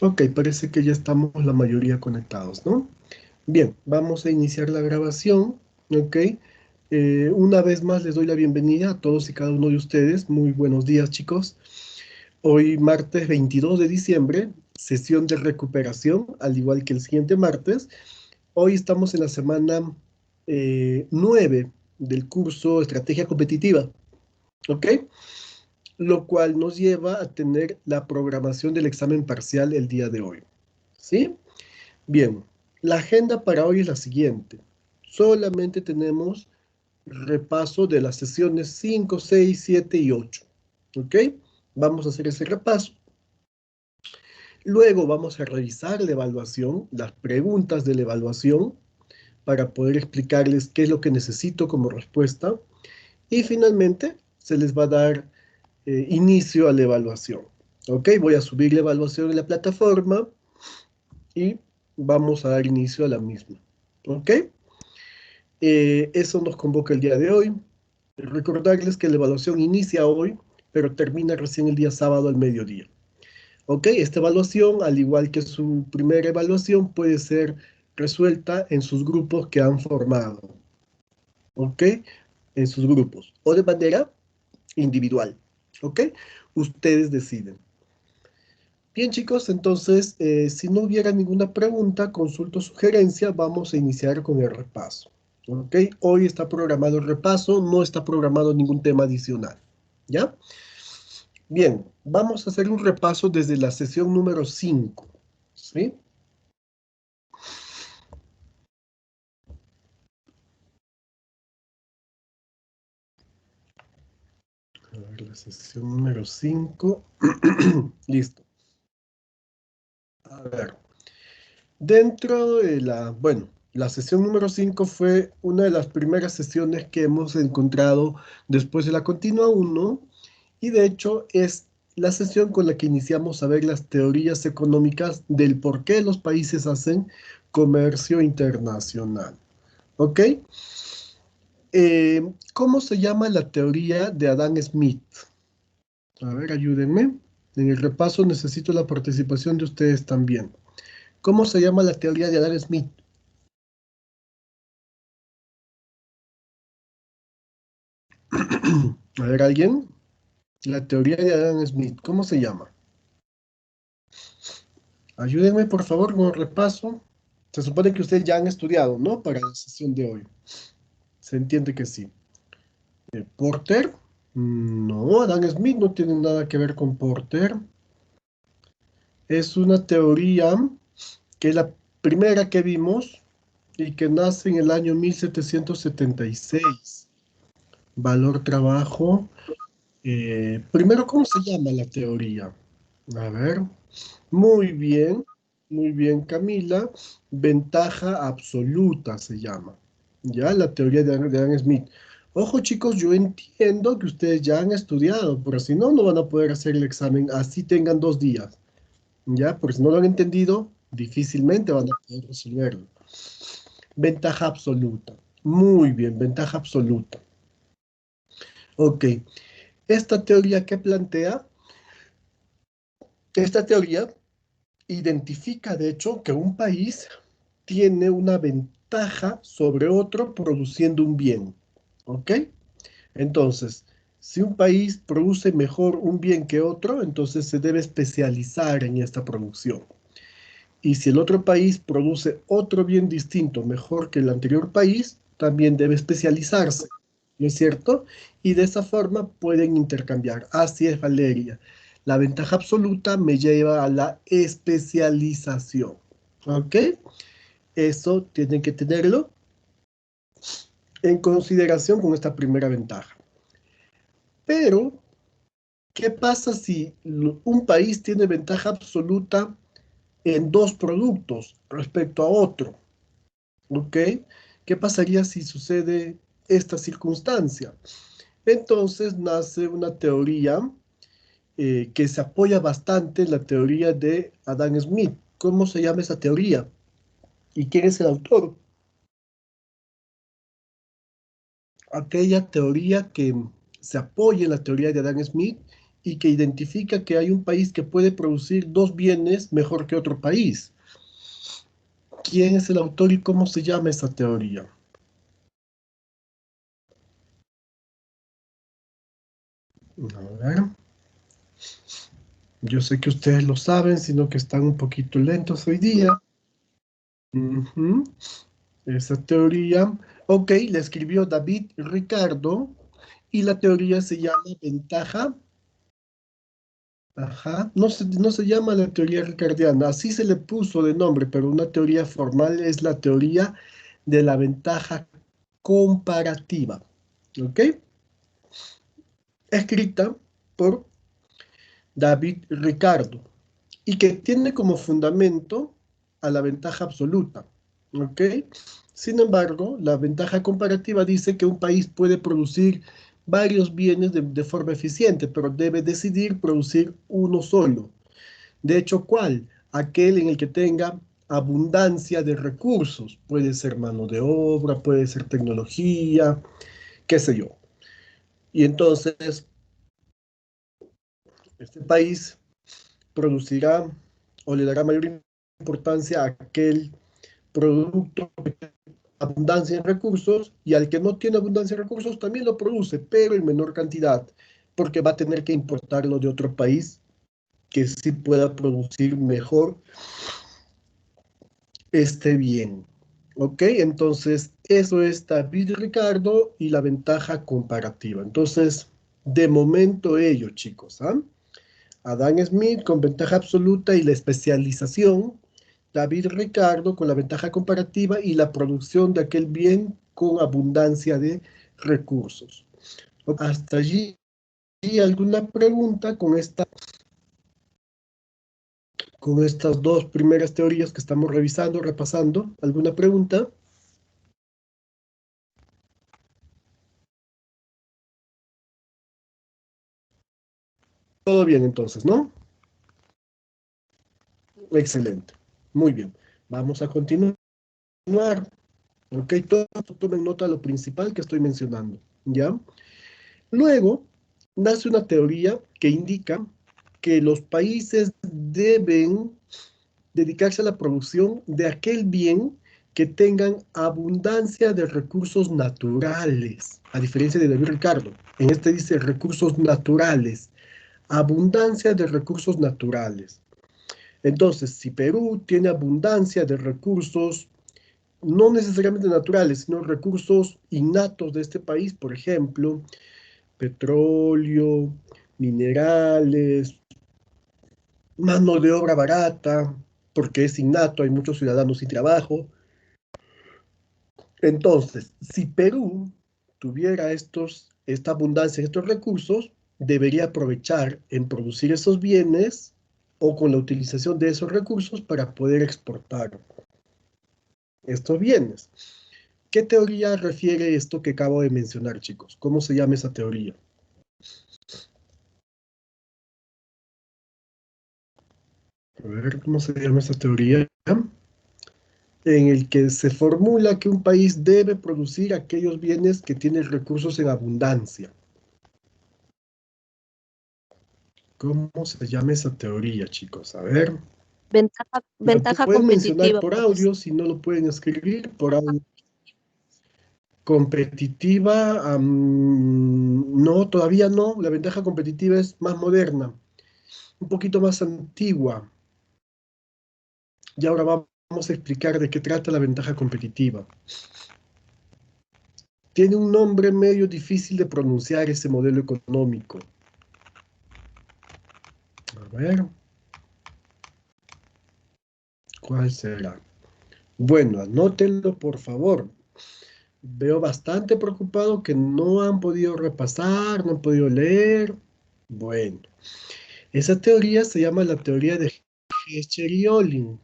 Ok, parece que ya estamos la mayoría conectados, ¿no? Bien, vamos a iniciar la grabación, ¿ok? Una vez más les doy la bienvenida a todos y cada uno de ustedes. Muy buenos días, chicos. Hoy, martes 22 de diciembre, sesión de recuperación, al igual que el siguiente martes. Hoy estamos en la semana 9 del curso Estrategia Competitiva, ¿ok? Lo cual nos lleva a tener la programación del examen parcial el día de hoy, ¿sí? Bien, la agenda para hoy es la siguiente. Solamente tenemos repaso de las sesiones 5, 6, 7 y 8, ¿ok? Vamos a hacer ese repaso. Luego vamos a revisar la evaluación, las preguntas de la evaluación, para poder explicarles qué es lo que necesito como respuesta. Y finalmente se les va a dar inicio a la evaluación. Ok, voy a subir la evaluación en la plataforma y vamos a dar inicio a la misma. Ok, eso nos convoca el día de hoy. Recordarles que la evaluación inicia hoy, pero termina recién el día sábado al mediodía. Ok, esta evaluación, al igual que su primera evaluación, puede ser resuelta en sus grupos que han formado. Ok, en sus grupos o de manera individual. Ok, ustedes deciden. Bien, chicos, entonces, si no hubiera ninguna pregunta, consulta o sugerencia, vamos a iniciar con el repaso. ¿Ok? Hoy está programado el repaso, no está programado ningún tema adicional. ¿Ya? Bien, vamos a hacer un repaso desde la sesión número 5. ¿Sí? A ver, la sesión número 5. Listo. A ver, dentro de la sesión número 5 fue una de las primeras sesiones que hemos encontrado después de la continua 1 y de hecho es la sesión con la que iniciamos a ver las teorías económicas del por qué los países hacen comercio internacional. ¿Ok? ¿Cómo se llama la teoría de Adam Smith? A ver, ayúdenme. En el repaso necesito la participación de ustedes también. ¿Cómo se llama la teoría de Adam Smith? A ver, ¿alguien? La teoría de Adam Smith, ¿cómo se llama? Ayúdenme, por favor, con el repaso. Se supone que ustedes ya han estudiado, ¿no? Para la sesión de hoy. Se entiende que sí. ¿Porter? No, Adam Smith no tiene nada que ver con Porter. Es una teoría que es la primera que vimos y que nace en el año 1776. Valor trabajo. Primero, ¿cómo se llama la teoría? A ver. Muy bien, Camila. Ventaja absoluta se llama. Ya, la teoría de Adam Smith. Ojo, chicos, yo entiendo que ustedes ya han estudiado, pero si no, no van a poder hacer el examen así tengan 2 días. Ya, porque si no lo han entendido, difícilmente van a poder resolverlo. Ventaja absoluta. Muy bien, ventaja absoluta. Ok, esta teoría que plantea, esta teoría identifica, de hecho, que un país tiene una ventaja sobre otro produciendo un bien. ¿Ok? Entonces, si un país produce mejor un bien que otro, entonces se debe especializar en esta producción. Y si el otro país produce otro bien distinto, mejor que el anterior país, también debe especializarse, ¿no es cierto? Y de esa forma pueden intercambiar. Así es, Valeria. La ventaja absoluta me lleva a la especialización. ¿Ok? Eso tienen que tenerlo en consideración con esta primera ventaja. Pero, ¿qué pasa si un país tiene ventaja absoluta en dos productos respecto a otro? ¿Ok? ¿Qué pasaría si sucede esta circunstancia? Entonces nace una teoría que se apoya bastante en la teoría de Adam Smith. ¿Cómo se llama esa teoría? ¿Y quién es el autor? Aquella teoría que se apoya en la teoría de Adam Smith y que identifica que hay un país que puede producir dos bienes mejor que otro país. ¿Quién es el autor y cómo se llama esa teoría? A ver. Yo sé que ustedes lo saben, sino que están un poquito lentos hoy día. Ujú. Esa teoría, ok, la escribió David Ricardo y la teoría se llama ventaja. Ajá, no se llama la teoría ricardiana, así se le puso de nombre, pero una teoría formal es la teoría de la ventaja comparativa, ¿ok? Escrita por David Ricardo y que tiene como fundamento a la ventaja absoluta, ¿ok? Sin embargo, la ventaja comparativa dice que un país puede producir varios bienes de forma eficiente, pero debe decidir producir uno solo. De hecho, ¿cuál? Aquel en el que tenga abundancia de recursos. Puede ser mano de obra, puede ser tecnología, qué sé yo. Y entonces, este país producirá o le dará mayor importancia a aquel producto que tiene abundancia en recursos y al que no tiene abundancia en recursos también lo produce, pero en menor cantidad, porque va a tener que importarlo de otro país que sí pueda producir mejor este bien. ¿Ok? Entonces, eso es David Ricardo y la ventaja comparativa. Entonces, de momento ello, chicos. ¿Ah? Adam Smith con ventaja absoluta y la especialización. David Ricardo con la ventaja comparativa y la producción de aquel bien con abundancia de recursos. Hasta allí, ¿alguna pregunta con estas dos primeras teorías que estamos revisando, repasando? ¿Alguna pregunta? Todo bien entonces, ¿no? Excelente. Muy bien. Vamos a continuar. Ok, tomen nota de lo principal que estoy mencionando. ¿Ya? Luego, nace una teoría que indica que los países deben dedicarse a la producción de aquel bien que tengan abundancia de recursos naturales, a diferencia de David Ricardo. En este dice recursos naturales, abundancia de recursos naturales. Entonces, si Perú tiene abundancia de recursos, no necesariamente naturales, sino recursos innatos de este país, por ejemplo, petróleo, minerales, mano de obra barata, porque es innato, hay muchos ciudadanos sin trabajo. Entonces, si Perú tuviera esta abundancia, estos recursos, debería aprovechar en producir esos bienes o con la utilización de esos recursos para poder exportar estos bienes. ¿Qué teoría refiere esto que acabo de mencionar, chicos? ¿Cómo se llama esa teoría? A ver, ¿cómo se llama esa teoría? En el que se formula que un país debe producir aquellos bienes que tienen recursos en abundancia. ¿Cómo se llama esa teoría, chicos? A ver, lo Ventaja pueden mencionar competitiva, por profesor. audio, si no lo pueden escribir por audio. Competitiva, no, todavía no. La ventaja competitiva es más moderna, un poquito más antigua. Y ahora vamos a explicar de qué trata la ventaja competitiva. Tiene un nombre medio difícil de pronunciar ese modelo económico. A ver, ¿cuál será? Bueno, anótenlo por favor. Veo bastante preocupado que no han podido repasar, no han podido leer. Bueno, esa teoría se llama la teoría de Hechter y Olin.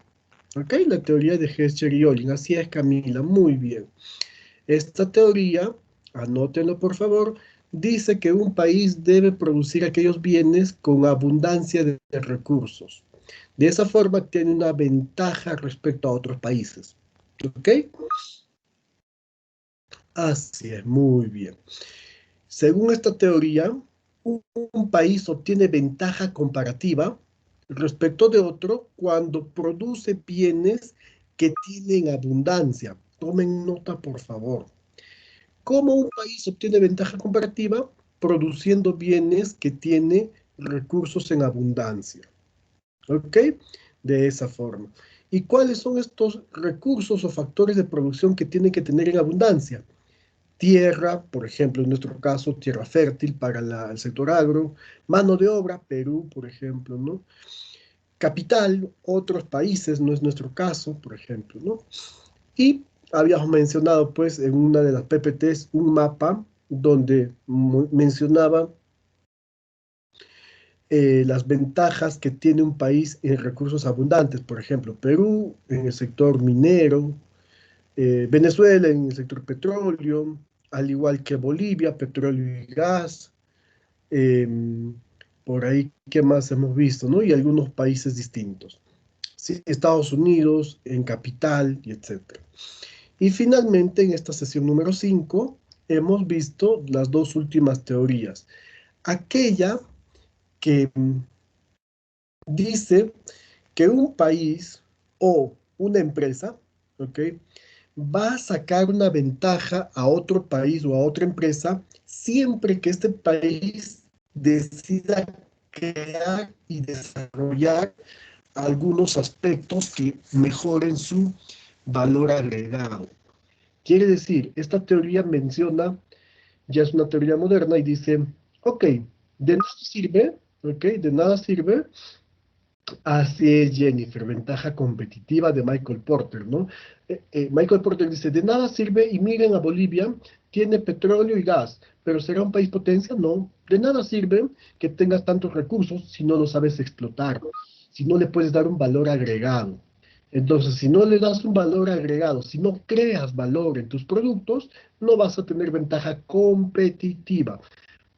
¿Ok? La teoría de Hechter y Olin. Así es, Camila. Muy bien. Esta teoría, anótenlo por favor, dice que un país debe producir aquellos bienes con abundancia de recursos. De esa forma tiene una ventaja respecto a otros países. ¿Ok? Así es, muy bien. Según esta teoría, un país obtiene ventaja comparativa respecto de otro cuando produce bienes que tienen abundancia. Tomen nota, por favor. ¿Cómo un país obtiene ventaja comparativa? Produciendo bienes que tiene recursos en abundancia. ¿Ok? De esa forma. ¿Y cuáles son estos recursos o factores de producción que tienen que tener en abundancia? Tierra, por ejemplo, en nuestro caso, tierra fértil para el sector agro, mano de obra, Perú, por ejemplo, ¿no? Capital, otros países, no es nuestro caso, por ejemplo, ¿no? Y habíamos mencionado, pues, en una de las PPTs, un mapa donde mencionaba las ventajas que tiene un país en recursos abundantes, por ejemplo, Perú en el sector minero, Venezuela en el sector petróleo, al igual que Bolivia, petróleo y gas, eh, por ahí, ¿qué más hemos visto, no? Y algunos países distintos. Sí, Estados Unidos en capital y etcétera. Y finalmente, en esta sesión número 5 hemos visto las dos últimas teorías. Aquella que dice que un país o una empresa, ¿ok? Va a sacar una ventaja a otro país o a otra empresa siempre que este país decida crear y desarrollar algunos aspectos que mejoren su valor agregado. Quiere decir, esta teoría menciona, ya es una teoría moderna y dice, ok, de nada sirve, ok, de nada sirve. Así es, Jennifer, ventaja competitiva de Michael Porter, ¿no? Michael Porter dice, de nada sirve, y miren a Bolivia, tiene petróleo y gas, pero ¿será un país potencia? No, de nada sirve que tengas tantos recursos si no los sabes explotar, si no le puedes dar un valor agregado. Entonces, si no le das un valor agregado, si no creas valor en tus productos, no vas a tener ventaja competitiva.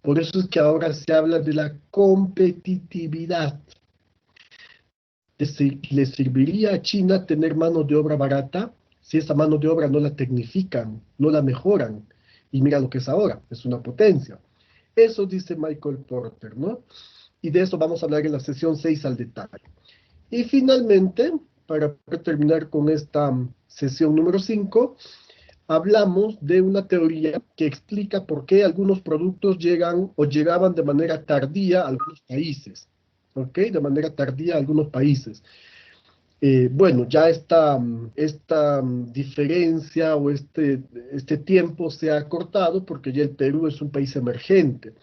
Por eso es que ahora se habla de la competitividad. ¿Le serviría a China tener mano de obra barata si esa mano de obra no la tecnifican, no la mejoran? Y mira lo que es ahora, es una potencia. Eso dice Michael Porter, ¿no? Y de eso vamos a hablar en la sesión 6 al detalle. Y finalmente, para terminar con esta sesión número 5, hablamos de una teoría que explica por qué algunos productos llegan o llegaban de manera tardía a algunos países. ¿Ok? De manera tardía a algunos países. Bueno, ya esta diferencia o este tiempo se ha cortado porque ya el Perú es un país emergente.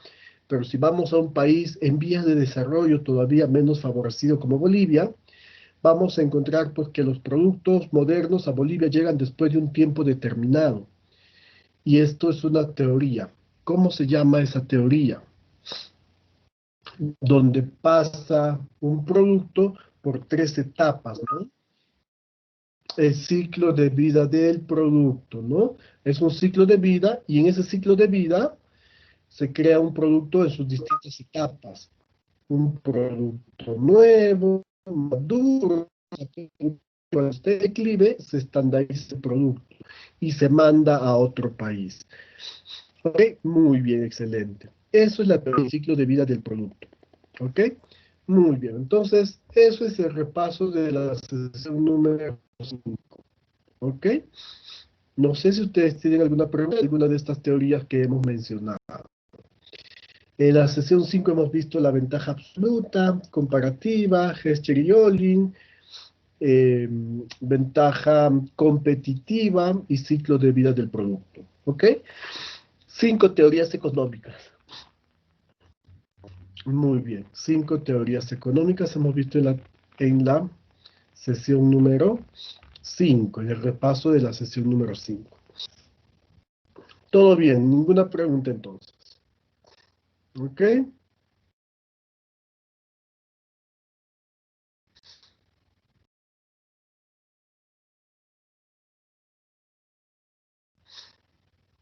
Pero si vamos a un país en vías de desarrollo todavía menos favorecido como Bolivia, vamos a encontrar pues, que los productos modernos a Bolivia llegan después de un tiempo determinado. Y esto es una teoría. ¿Cómo se llama esa teoría? Donde pasa un producto por tres etapas, ¿no? El ciclo de vida del producto, ¿no? Es un ciclo de vida y en ese ciclo de vida se crea un producto en sus distintas etapas. Un producto nuevo, maduro, cuando esté en declive, se estandariza el producto y se manda a otro país. ¿Ok? Muy bien, excelente. Eso es el ciclo de vida del producto. ¿Ok? Muy bien. Entonces, eso es el repaso de la sesión número 5. ¿Ok? No sé si ustedes tienen alguna pregunta, alguna de estas teorías que hemos mencionado. En la sesión 5 hemos visto la ventaja absoluta, comparativa, Hester y Olin, ventaja competitiva y ciclo de vida del producto. ¿Ok? 5 teorías económicas. Muy bien. 5 teorías económicas hemos visto en la sesión número 5, en el repaso de la sesión número 5. Todo bien, ninguna pregunta entonces. ¿Ok?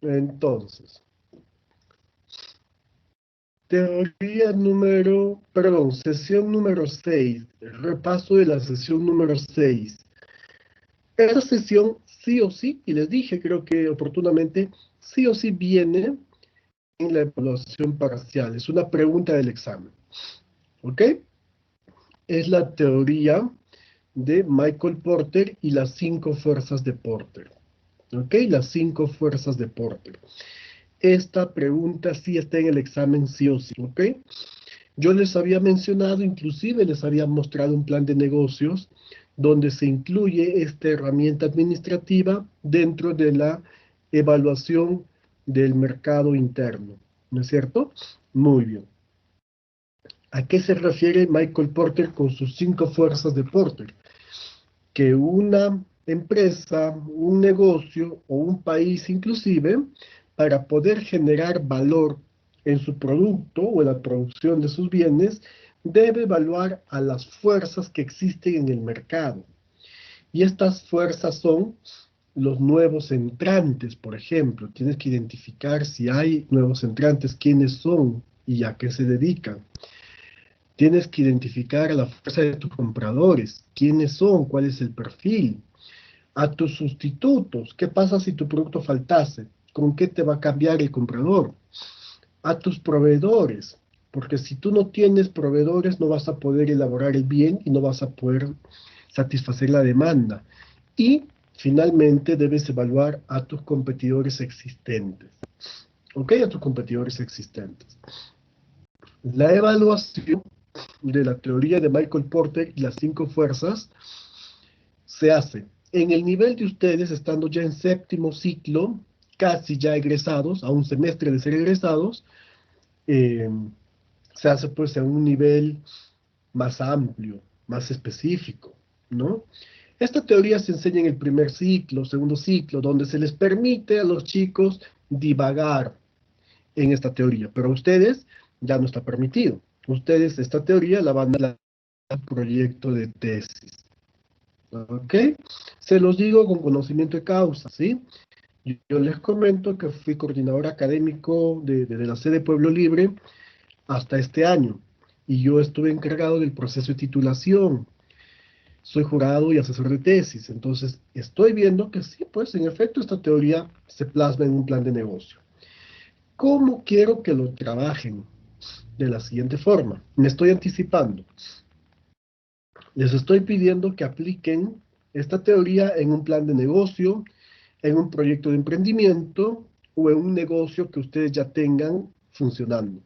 Entonces, sesión número 6, repaso de la sesión número 6. Esta sesión sí o sí, y les dije creo que oportunamente, sí o sí viene en la evaluación parcial. Es una pregunta del examen. ¿Ok? Es la teoría de Michael Porter y las 5 fuerzas de Porter. ¿Ok? Las 5 fuerzas de Porter. Esta pregunta sí está en el examen sí o sí. ¿Ok? Yo les había mencionado, inclusive les había mostrado un plan de negocios donde se incluye esta herramienta administrativa dentro de la evaluación del mercado interno. ¿No es cierto? Muy bien. ¿A qué se refiere Michael Porter con sus 5 fuerzas de Porter? Que una empresa, un negocio o un país inclusive, para poder generar valor en su producto o en la producción de sus bienes, debe evaluar a las fuerzas que existen en el mercado. Y estas fuerzas son los nuevos entrantes, por ejemplo. Tienes que identificar si hay nuevos entrantes, quiénes son y a qué se dedican. Tienes que identificar a la fuerza de tus compradores, quiénes son, cuál es el perfil. A tus sustitutos, ¿qué pasa si tu producto faltase? ¿Con qué te va a cambiar el comprador? A tus proveedores, porque si tú no tienes proveedores no vas a poder elaborar el bien y no vas a poder satisfacer la demanda. Y finalmente debes evaluar a tus competidores existentes. ¿Ok? A tus competidores existentes. La evaluación de la teoría de Michael Porter y las 5 fuerzas se hace en el nivel de ustedes, estando ya en séptimo ciclo, casi ya egresados, a un semestre de ser egresados, eh, se hace pues a un nivel más amplio, más específico, ¿no? Esta teoría se enseña en el primer ciclo, segundo ciclo, donde se les permite a los chicos divagar en esta teoría, pero a ustedes ya no está permitido. Ustedes esta teoría la van a dar al proyecto de tesis. ¿Ok? Se los digo con conocimiento de causa, ¿sí? Yo les comento que fui coordinador académico de la sede Pueblo Libre hasta este año, y yo estuve encargado del proceso de titulación. Soy jurado y asesor de tesis, entonces estoy viendo que sí, pues en efecto esta teoría se plasma en un plan de negocio. ¿Cómo quiero que lo trabajen? De la siguiente forma, me estoy anticipando. Les estoy pidiendo que apliquen esta teoría en un plan de negocio, en un proyecto de emprendimiento o en un negocio que ustedes ya tengan funcionando.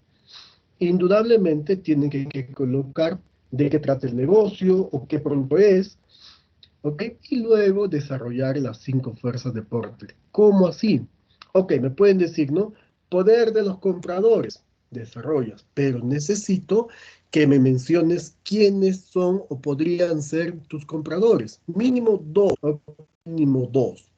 Indudablemente tienen que colocar de qué trata el negocio o qué producto es, ¿ok? Y luego desarrollar las 5 fuerzas de Porter. ¿Cómo así? Ok, me pueden decir, ¿no? Poder de los compradores, desarrollas, pero necesito que me menciones quiénes son o podrían ser tus compradores. Mínimo 2, mínimo 2.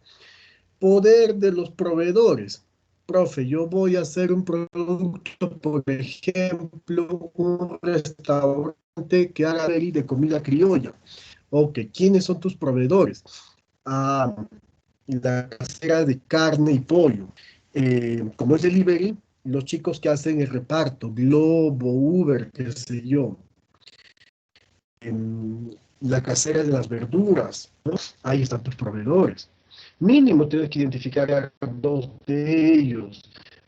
Poder de los proveedores. Profe, yo voy a hacer un producto, por ejemplo, un restaurante que haga deli de comida criolla. Ok, ¿quiénes son tus proveedores? Ah, la casera de carne y pollo. Como es delivery, los chicos que hacen el reparto, Globo, Uber, qué sé yo. La casera de las verduras, ¿no? Ahí están tus proveedores. Mínimo tienes que identificar a 2 de ellos,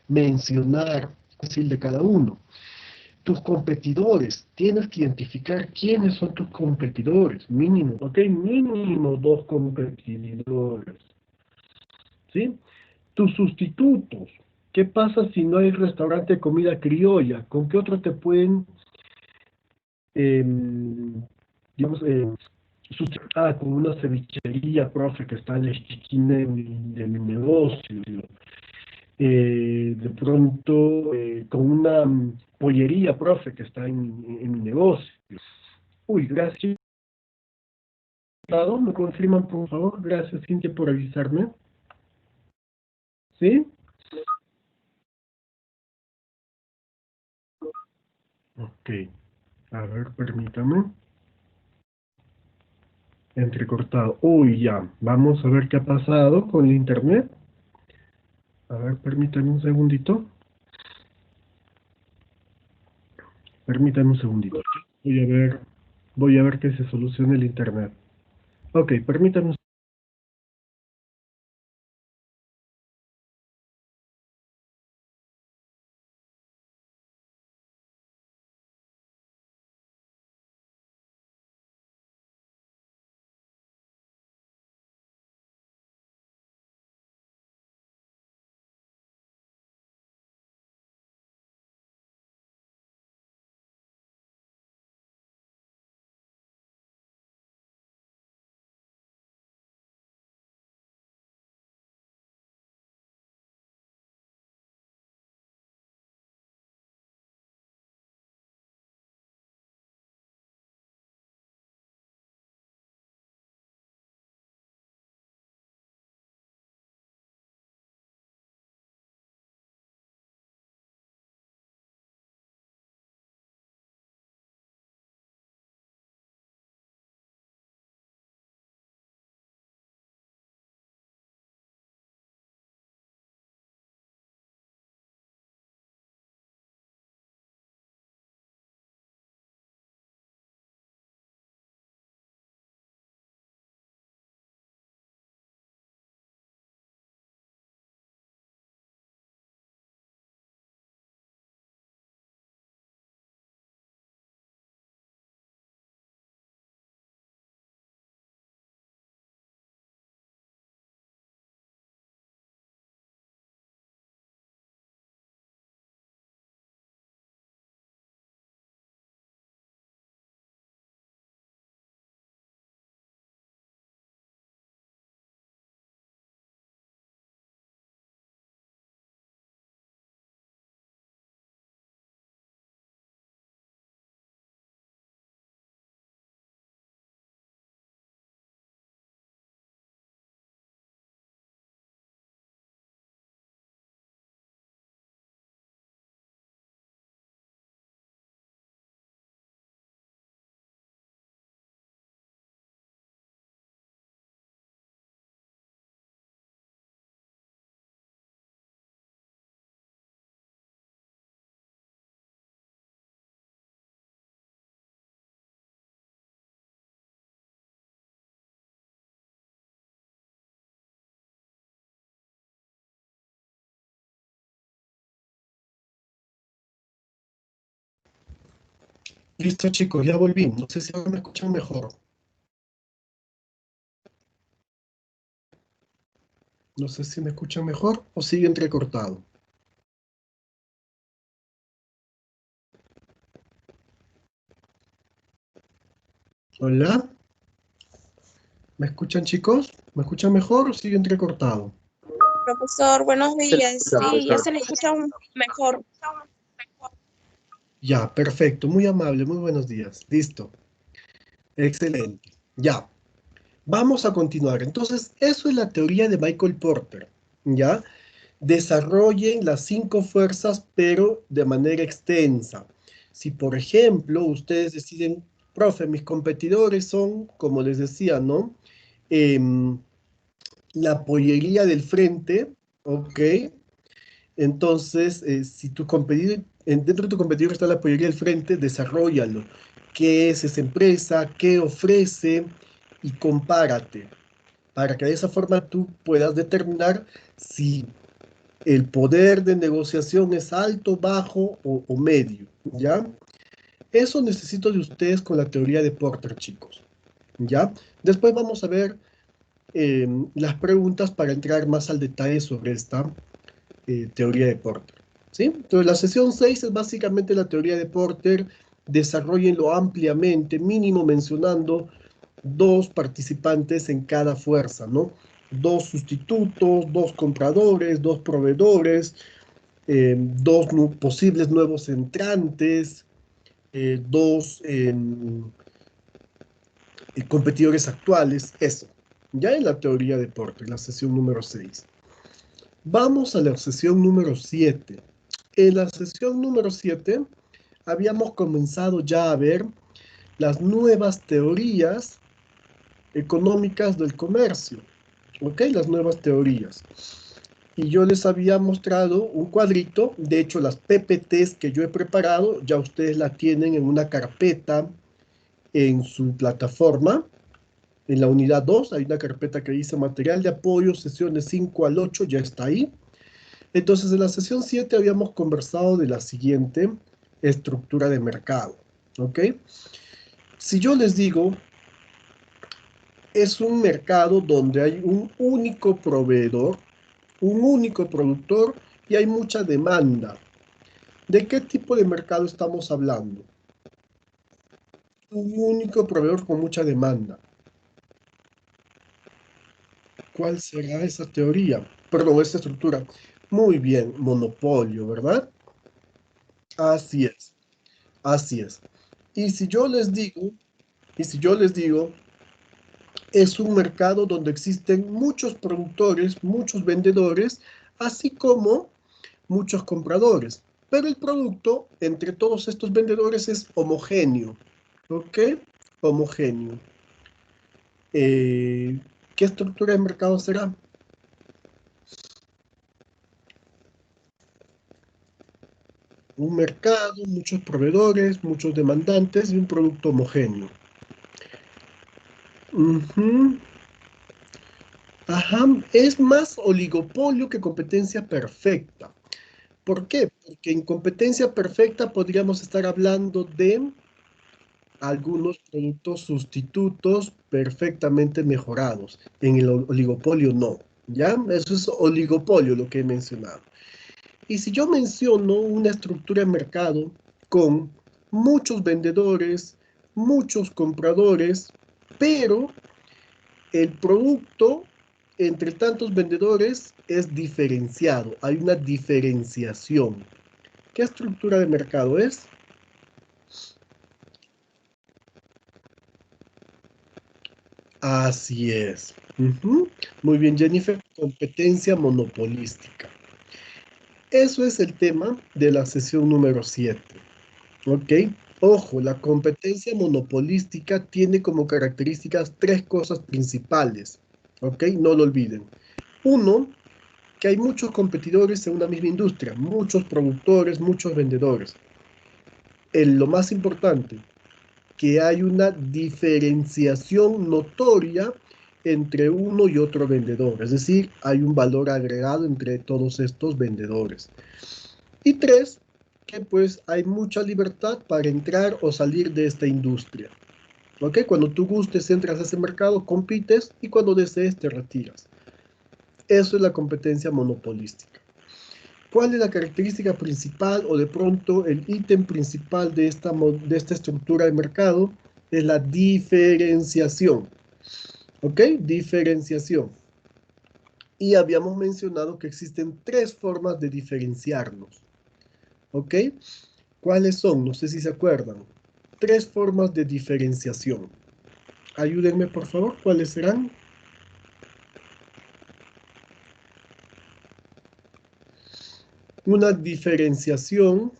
mencionar el de cada uno. Tus competidores, tienes que identificar quiénes son tus competidores, mínimo, ok, mínimo 2 competidores, ¿sí? Tus sustitutos, ¿qué pasa si no hay restaurante de comida criolla? ¿Con qué otro te pueden, em, digamos, sustentar con una cevichería, profe, que está en la esquina de mi negocio? De pronto con una pollería, profe, que está en mi negocio. Uy, gracias. ¿Me confirman, por favor? Gracias, Cintia, por avisarme. ¿Sí? Ok. A ver, permítame. Entrecortado. Uy, ya. Vamos a ver qué ha pasado con el internet. A ver, permítame un segundito. Permítame un segundito. Voy a ver que se solucione el internet. Ok, permítame un Listo, chicos, ya volví. No sé si ahora me escuchan mejor. No sé si me escuchan mejor o sigue entrecortado. Hola, ¿me escuchan, chicos? ¿Me escuchan mejor o sigue entrecortado? Profesor, buenos Se le días. escucha, Sí, ya profesor. se le escucha mejor. Ya, perfecto, muy amable, muy buenos días. Listo, excelente. Ya, vamos a continuar. Entonces, eso es la teoría de Michael Porter. ¿Ya? Desarrollen las 5 fuerzas, pero de manera extensa. Si, por ejemplo, ustedes deciden, profe, mis competidores son, como les decía, ¿no? Em, la pollería del frente, ¿ok? Entonces, si tu competidor, dentro de tu competidor está la pollería del frente, desarrollalo. ¿Qué es esa empresa? ¿Qué ofrece? Y compárate, para que de esa forma tú puedas determinar si el poder de negociación es alto, bajo o medio, ¿ya? Eso necesito de ustedes con la teoría de Porter, chicos, ¿ya? Después vamos a ver las preguntas para entrar más al detalle sobre esta teoría de Porter, ¿sí? Entonces, la sesión 6 es básicamente la teoría de Porter, desarrollenlo ampliamente, mínimo mencionando 2 participantes en cada fuerza, ¿no? 2 sustitutos, 2 compradores, 2 proveedores, 2 posibles nuevos entrantes, 2 competidores actuales, eso. Ya en la teoría de Porter, la sesión número 6. Vamos a la sesión número 7. En la sesión número 7 habíamos comenzado ya a ver las nuevas teorías económicas del comercio, ¿ok? Las nuevas teorías. Y yo les había mostrado un cuadrito, de hecho las PPTs que yo he preparado, ya ustedes la tienen en una carpeta en su plataforma, en la unidad 2 hay una carpeta que dice material de apoyo, sesiones 5 al 8, ya está ahí. Entonces en la sesión 7 habíamos conversado de la siguiente estructura de mercado, ¿ok? Si yo les digo, es un mercado donde hay un único proveedor, un único productor y hay mucha demanda. ¿De qué tipo de mercado estamos hablando? Un único proveedor con mucha demanda. ¿Cuál será esa teoría? Perdón, esta estructura. Muy bien, monopolio, ¿verdad? Así es, así es. Y si yo les digo, y si yo les digo, es un mercado donde existen muchos productores, muchos vendedores, así como muchos compradores. Pero el producto entre todos estos vendedores es homogéneo. ¿Ok? Homogéneo. ¿Qué estructura de mercado será? Un mercado, muchos proveedores, muchos demandantes y un producto homogéneo. Ujú. Ajá, es más oligopolio que competencia perfecta. ¿Por qué? Porque en competencia perfecta podríamos estar hablando de algunos productos sustitutos perfectamente mejorados. En el oligopolio no, ¿ya? Eso es oligopolio lo que he mencionado. Y si yo menciono una estructura de mercado con muchos vendedores, muchos compradores, pero el producto entre tantos vendedores es diferenciado, hay una diferenciación. ¿Qué estructura de mercado es? Así es. Ujú. Muy bien, Jennifer, competencia monopolística. Eso es el tema de la sesión número 7. ¿Ok? Ojo, la competencia monopolística tiene como características 3 cosas principales. ¿Ok? No lo olviden. Uno, que hay muchos competidores en una misma industria, muchos productores, muchos vendedores. Lo más importante, que hay una diferenciación notoria entre uno y otro vendedor, es decir, hay un valor agregado entre todos estos vendedores. Y 3, que pues hay mucha libertad para entrar o salir de esta industria. ¿Ok? Cuando tú gustes, entras a ese mercado, compites y cuando desees te retiras. Eso es la competencia monopolística. ¿Cuál es la característica principal o de pronto el ítem principal de esta estructura de mercado? Es la diferenciación. ¿Ok? Diferenciación. Y habíamos mencionado que existen tres formas de diferenciarnos. ¿Ok? ¿Cuáles son? No sé si se acuerdan. Tres formas de diferenciación. Ayúdenme, por favor. ¿Cuáles serán? Una diferenciación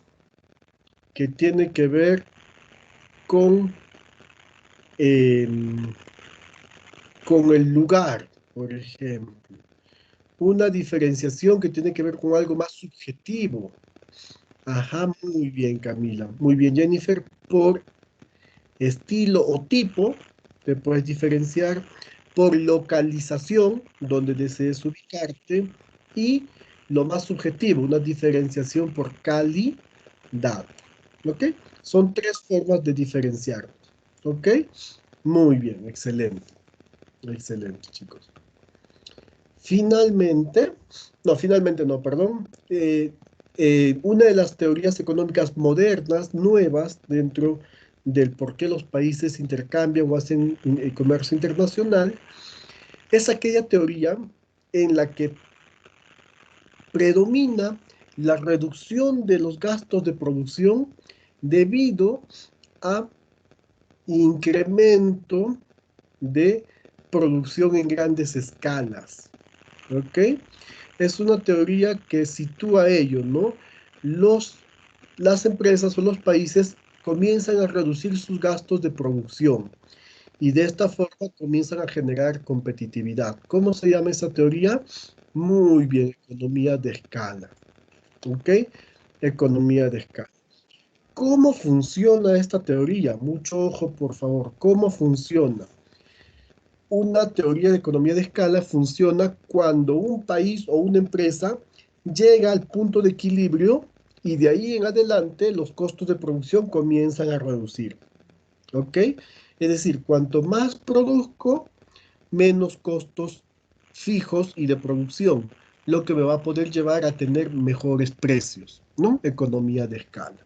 que tiene que ver con, eh, con el lugar, por ejemplo. Una diferenciación que tiene que ver con algo más subjetivo. Ajá, muy bien, Camila. Muy bien, Jennifer. Por estilo o tipo, te puedes diferenciar por localización, donde desees ubicarte, y lo más subjetivo, una diferenciación por calidad. ¿Ok? Son tres formas de diferenciar. ¿Ok? Muy bien, excelente. Excelente, chicos. Finalmente no, perdón. Una de las teorías económicas modernas, nuevas, dentro del por qué los países intercambian o hacen comercio internacional, es aquella teoría en la que predomina la reducción de los gastos de producción debido a incremento de producción en grandes escalas. ¿Ok? Es una teoría que sitúa ello, ¿no? Las empresas o los países comienzan a reducir sus gastos de producción y de esta forma comienzan a generar competitividad. ¿Cómo se llama esa teoría? Muy bien, economía de escala. ¿Ok? Economía de escala. ¿Cómo funciona esta teoría? Mucho ojo, por favor. ¿Cómo funciona? Una teoría de economía de escala funciona cuando un país o una empresa llega al punto de equilibrio y de ahí en adelante los costos de producción comienzan a reducir. ¿Ok? Es decir, cuanto más produzco, menos costos fijos y de producción, lo que me va a poder llevar a tener mejores precios, ¿no? Economía de escala.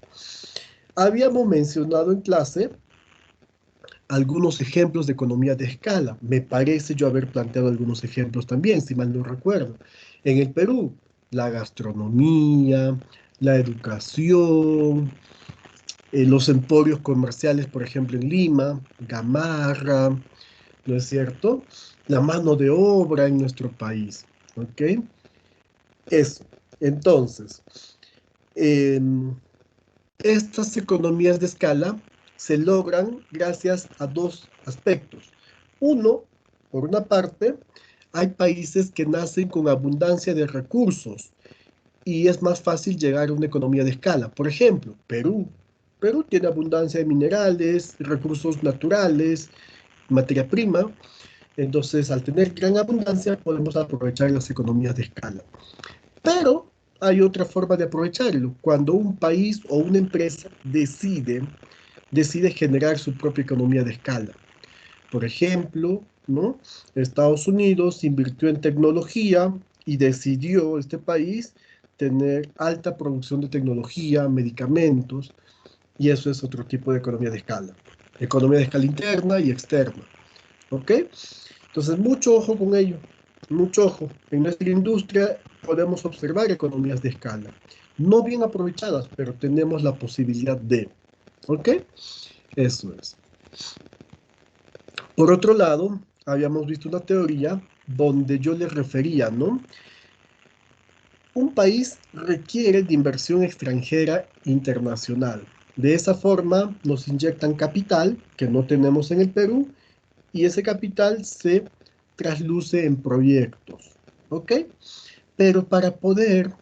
Habíamos mencionado en clase algunos ejemplos de economía de escala. Me parece yo haber planteado algunos ejemplos también, si mal no recuerdo. En el Perú, la gastronomía, la educación, los emporios comerciales, por ejemplo, en Lima, Gamarra, ¿no es cierto? La mano de obra en nuestro país, ¿ok? Eso. Entonces, eh, estas economías de escala se logran gracias a dos aspectos. Uno, por una parte, hay países que nacen con abundancia de recursos y es más fácil llegar a una economía de escala. Por ejemplo, Perú. Perú tiene abundancia de minerales, recursos naturales, materia prima. Entonces, al tener gran abundancia, podemos aprovechar las economías de escala. Pero hay otra forma de aprovecharlo. Cuando un país o una empresa decide generar su propia economía de escala. Por ejemplo, ¿no? Estados Unidos invirtió en tecnología y decidió este país tener alta producción de tecnología, medicamentos, y eso es otro tipo de economía de escala. Economía de escala interna y externa. ¿Ok? Entonces, mucho ojo con ello, mucho ojo. En nuestra industria podemos observar economías de escala, no bien aprovechadas, pero tenemos la posibilidad de. ¿Ok? Eso es. Por otro lado, habíamos visto una teoría donde yo les refería, ¿no? Un país requiere de inversión extranjera internacional. De esa forma nos inyectan capital que no tenemos en el Perú y ese capital se trasluce en proyectos. ¿Ok? Pero para poder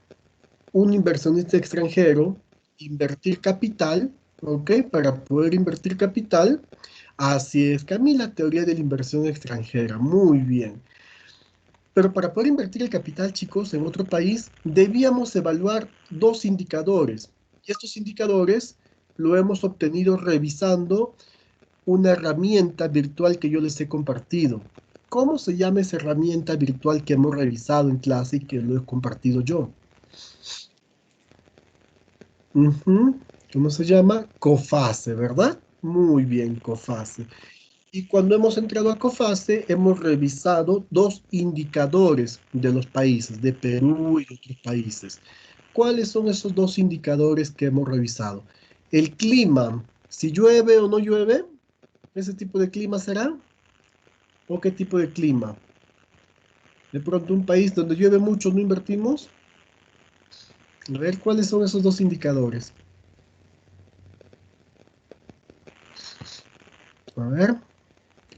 un inversionista extranjero invertir capital, ¿ok? Para poder invertir capital, así es, Camila, teoría de la inversión extranjera, muy bien. Pero para poder invertir el capital, chicos, en otro país, debíamos evaluar dos indicadores. Y estos indicadores lo hemos obtenido revisando una herramienta virtual que yo les he compartido. ¿Cómo se llama esa herramienta virtual que hemos revisado en clase y que lo he compartido yo? ¿Cómo se llama? COFACE, ¿verdad? Muy bien, COFACE. Y cuando hemos entrado a COFACE, hemos revisado dos indicadores de los países, de Perú y otros países. ¿Cuáles son esos dos indicadores que hemos revisado? El clima, si llueve o no llueve, ¿ese tipo de clima será? ¿O qué tipo de clima? De pronto un país donde llueve mucho no invertimos. A ver, ¿cuáles son esos dos indicadores? A ver,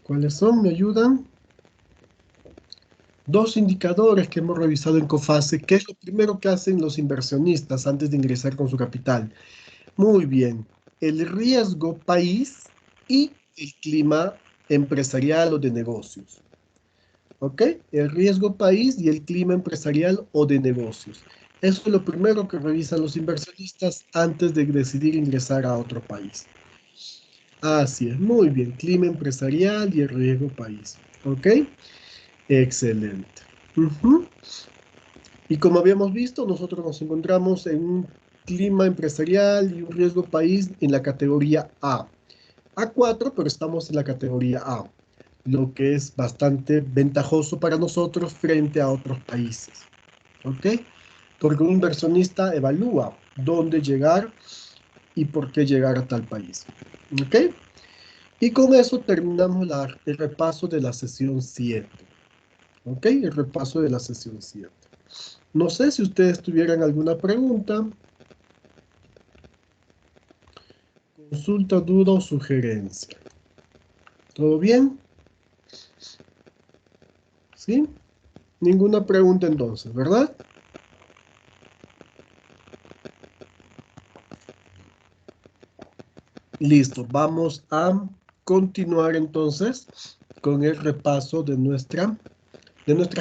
¿cuáles son? ¿Me ayudan? Dos indicadores que hemos revisado en COFACE. ¿Qué es lo primero que hacen los inversionistas antes de ingresar con su capital? Muy bien, el riesgo país y el clima empresarial o de negocios. ¿Ok? El riesgo país y el clima empresarial o de negocios. Eso es lo primero que revisan los inversionistas antes de decidir ingresar a otro país. Así es, muy bien, clima empresarial y el riesgo país. ¿Ok? Excelente. Ujú. Y como habíamos visto, nosotros nos encontramos en un clima empresarial y un riesgo país en la categoría A. A4, pero estamos en la categoría A, lo que es bastante ventajoso para nosotros frente a otros países. ¿Ok? Porque un inversionista evalúa dónde llegar y por qué llegar a tal país. ¿Ok? Y con eso terminamos el repaso de la sesión 7. ¿Ok? El repaso de la sesión 7. No sé si ustedes tuvieran alguna pregunta, consulta, duda o sugerencia. ¿Todo bien? ¿Sí? Ninguna pregunta entonces, ¿verdad? Listo, vamos a continuar entonces con el repaso de nuestras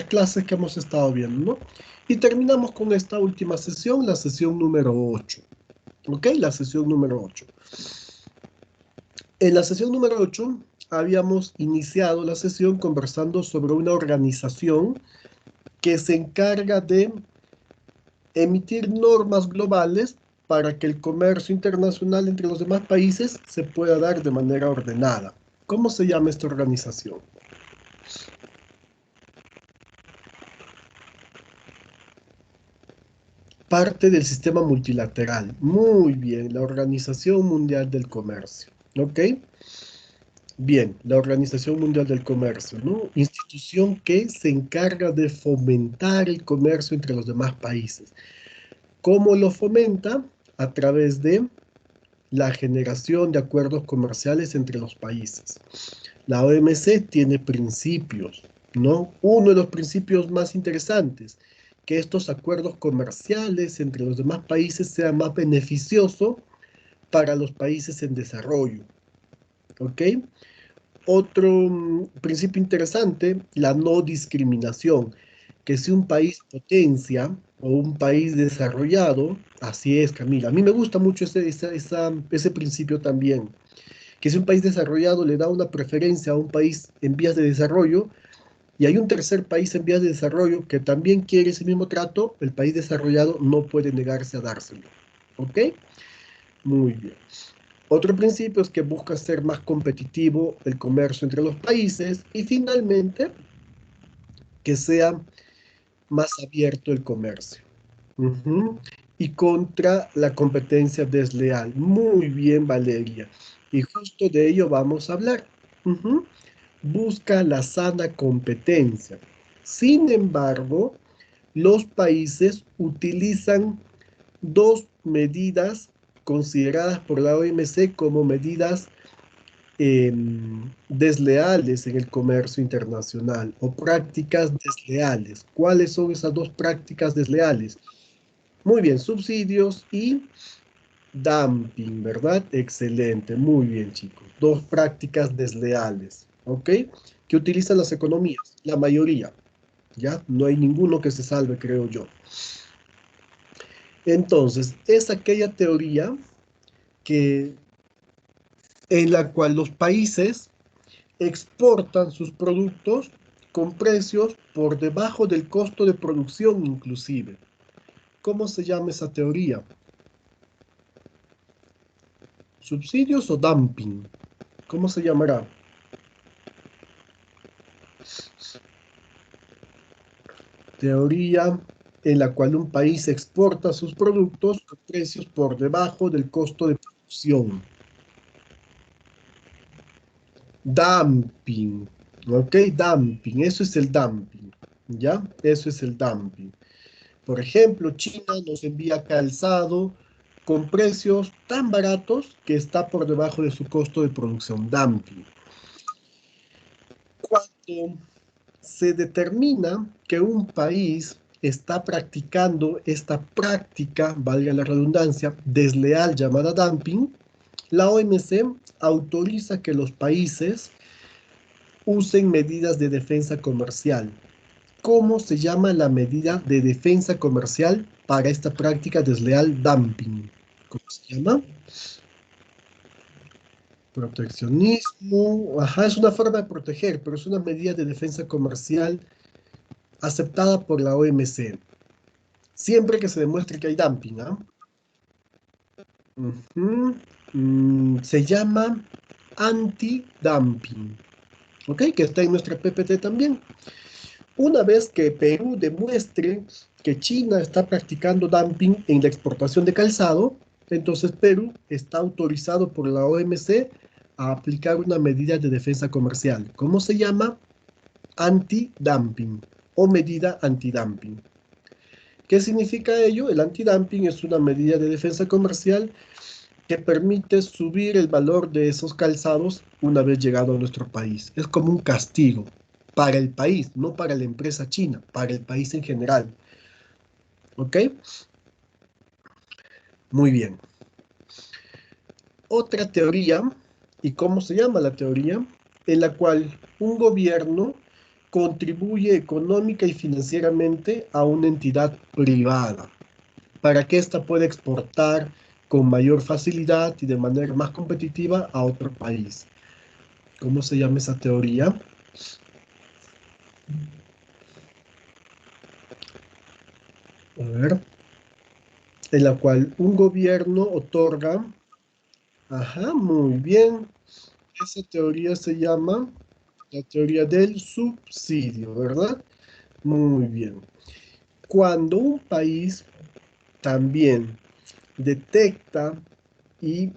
clases que hemos estado viendo, ¿no? Y terminamos con esta última sesión, la sesión número 8. ¿Ok? La sesión número 8. En la sesión número 8 habíamos iniciado la sesión conversando sobre una organización que se encarga de emitir normas globales para que el comercio internacional entre los demás países se pueda dar de manera ordenada. ¿Cómo se llama esta organización? Parte del sistema multilateral. Muy bien, la Organización Mundial del Comercio. ¿Ok? Bien, la Organización Mundial del Comercio, ¿no? Institución que se encarga de fomentar el comercio entre los demás países. ¿Cómo lo fomenta? A través de la generación de acuerdos comerciales entre los países. La OMC tiene principios, ¿no? Uno de los principios más interesantes, que estos acuerdos comerciales entre los demás países sean más beneficiosos para los países en desarrollo, ¿ok? Otro principio interesante, la no discriminación, que si un país potencia o un país desarrollado, así es, Camila, a mí me gusta mucho ese principio también, que si un país desarrollado le da una preferencia a un país en vías de desarrollo y hay un tercer país en vías de desarrollo que también quiere ese mismo trato, el país desarrollado no puede negarse a dárselo. ¿Ok? Muy bien. Otro principio es que busca ser más competitivo el comercio entre los países y finalmente que sea más abierto el comercio. Ujú. Y contra la competencia desleal. Muy bien, Valeria. Y justo de ello vamos a hablar. Ujú. Busca la sana competencia. Sin embargo, los países utilizan dos medidas consideradas por la OMC como medidas desleales en el comercio internacional o prácticas desleales. ¿Cuáles son esas dos prácticas desleales? Muy bien, subsidios y dumping, ¿verdad? Excelente, muy bien, chicos. Dos prácticas desleales, ¿ok? Que utilizan las economías, la mayoría, ¿ya? No hay ninguno que se salve, creo yo. Entonces, es aquella teoría en la cual los países exportan sus productos con precios por debajo del costo de producción inclusive. ¿Cómo se llama esa teoría? ¿Subsidios o dumping? ¿Cómo se llamará? Teoría en la cual un país exporta sus productos con precios por debajo del costo de producción. Dumping. ¿Ok? Dumping. Eso es el dumping. ¿Ya? Eso es el dumping. Por ejemplo, China nos envía calzado con precios tan baratos que está por debajo de su costo de producción. Dumping. Cuando se determina que un país está practicando esta práctica, valga la redundancia, desleal llamada dumping, la OMC autoriza que los países usen medidas de defensa comercial. ¿Cómo se llama la medida de defensa comercial para esta práctica desleal dumping? ¿Cómo se llama? Proteccionismo. Ajá, es una forma de proteger, pero es una medida de defensa comercial aceptada por la OMC. Siempre que se demuestre que hay dumping, ¿ah? Ujú. Se llama anti-dumping, ¿ok? Que está en nuestra PPT también. Una vez que Perú demuestre que China está practicando dumping en la exportación de calzado, entonces Perú está autorizado por la OMC a aplicar una medida de defensa comercial. ¿Cómo se llama? Anti-dumping o medida anti-dumping. ¿Qué significa ello? El anti-dumping es una medida de defensa comercial que permite subir el valor de esos calzados una vez llegado a nuestro país. Es como un castigo para el país, no para la empresa china, para el país en general. ¿Ok? Muy bien. Otra teoría, ¿y cómo se llama la teoría? En la cual un gobierno contribuye económica y financieramente a una entidad privada para que ésta pueda exportar con mayor facilidad y de manera más competitiva a otro país. ¿Cómo se llama esa teoría? A ver, en la cual un gobierno otorga, ajá, muy bien, esa teoría se llama la teoría del subsidio, ¿verdad? Muy bien. Cuando un país también detecta y